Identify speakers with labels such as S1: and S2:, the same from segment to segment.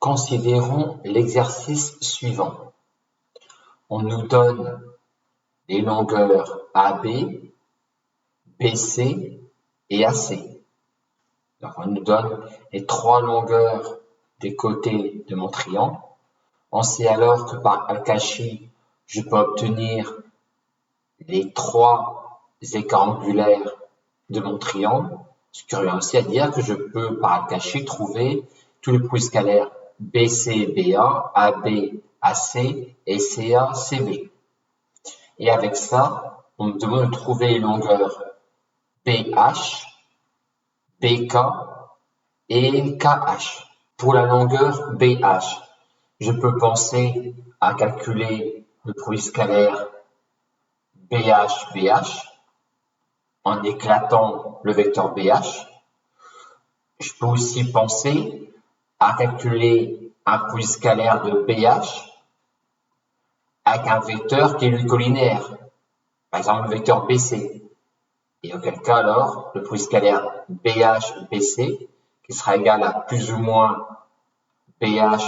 S1: Considérons l'exercice suivant. On nous donne les longueurs AB, BC et AC. Donc on nous donne les trois longueurs des côtés de mon triangle. On sait alors que par Al-Kashi, je peux obtenir les trois écarts angulaires de mon triangle, ce qui revient aussi à dire que je peux par Al-Kashi trouver tous les produits scalaires BC, BA, AB, AC et CA, CB. Et avec ça, on me demande de trouver les longueurs BH, BK et KH. Pour la longueur BH, je peux penser à calculer le produit scalaire BH, BH en éclatant le vecteur BH. Je peux aussi penser à calculer un produit scalaire de BH avec un vecteur qui est lui collinéaire, par exemple le vecteur BC. Et auquel cas alors, le produit scalaire BH, BC, qui sera égal à plus ou moins BH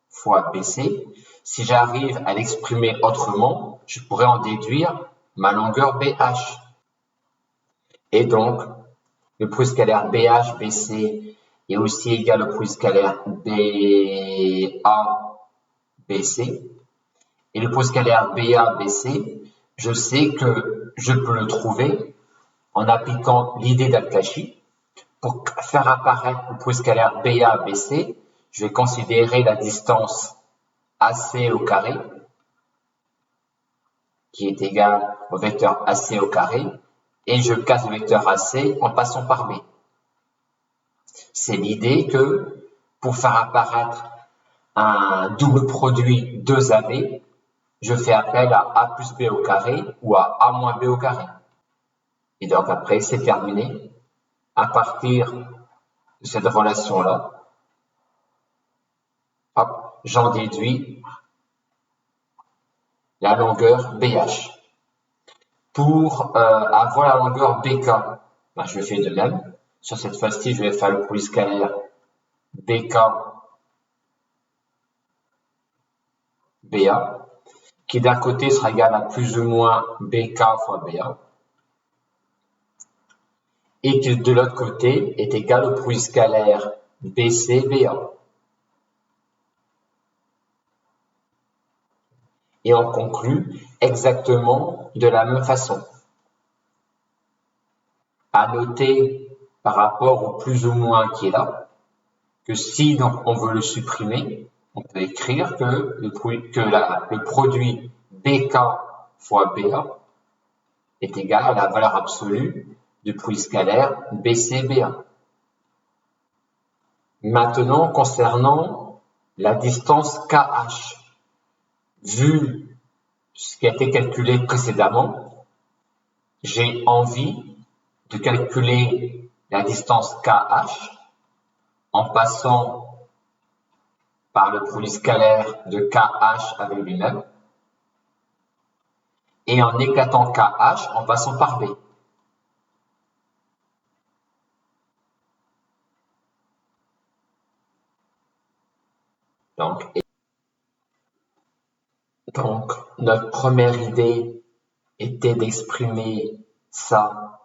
S1: fois BC. Si j'arrive à l'exprimer autrement, je pourrais en déduire ma longueur BH. Et donc, le produit scalaire BH, BC est aussi égal au produit scalaire BA, BC. Et le produit scalaire BA, BC, je sais que je peux le trouver en appliquant l'idée d'Al-Kashi. Pour faire apparaître le produit scalaire BA, BC, je vais considérer la distance AC au carré, qui est égale au vecteur AC au carré, et je casse le vecteur AC en passant par B. C'est l'idée que pour faire apparaître un double produit 2AB, je fais appel à A plus B au carré ou à A moins B au carré. Et donc après, c'est terminé. À partir de cette relation-là, j'en déduis la longueur BH. Pour avoir la longueur BK, je fais de même. Sur cette fois-ci, je vais faire le produit scalaire BK BA, qui d'un côté sera égal à plus ou moins BK fois BA, et qui de l'autre côté est égal au produit scalaire BC BA. Et on conclut exactement de la même façon. À noter par rapport au plus ou moins qui est là, que si donc on veut le supprimer, on peut écrire que le produit BK fois BA est égal à la valeur absolue du produit scalaire BC-BA. Maintenant, concernant la distance KH, vu ce qui a été calculé précédemment, j'ai envie de calculer la distance KH en passant par le produit scalaire de KH avec lui-même et en éclatant KH en passant par B. Donc, notre première idée était d'exprimer ça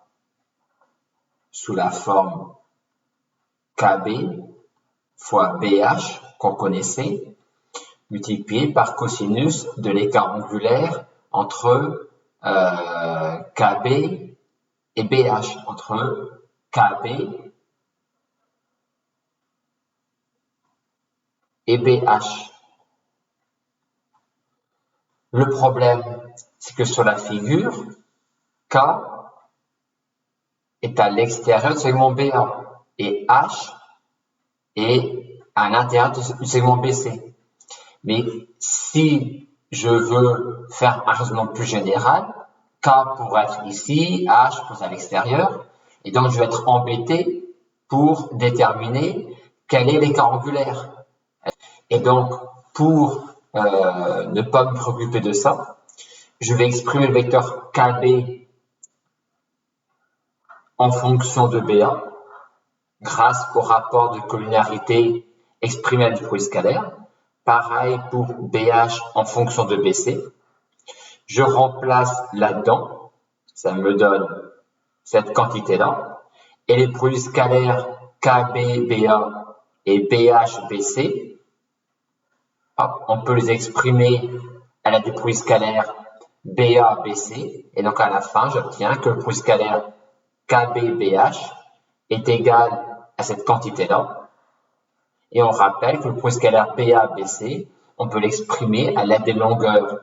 S1: sous la forme KB fois BH qu'on connaissait, multiplié par cosinus de l'écart angulaire entre KB et BH, entre KB et BH. Le problème, c'est que sur la figure, K est à l'extérieur du segment BA et H est à l'intérieur du segment BC. Mais si je veux faire un raisonnement plus général, K pourrait être ici, H pourrait être à l'extérieur, et donc je vais être embêté pour déterminer quel est l'écart angulaire. Et donc, pour ne pas me préoccuper de ça, je vais exprimer le vecteur KB en fonction de BA grâce au rapport de collinéarité exprimé à la produit scalaire. Pareil pour BH en fonction de BC. Je remplace là-dedans, ça me donne cette quantité-là. Et les produits scalaires KB, BA et BH, BC, on peut les exprimer à l'aide du produit scalaire BA, BC. Et donc à la fin, j'obtiens que le produit scalaire KB, BH est égal à cette quantité-là. Et on rappelle que le produit scalaire BA, BC, on peut l'exprimer à l'aide des longueurs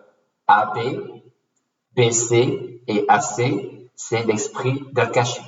S1: AB, BC et AC, c'est l'esprit d'Al-Kashi.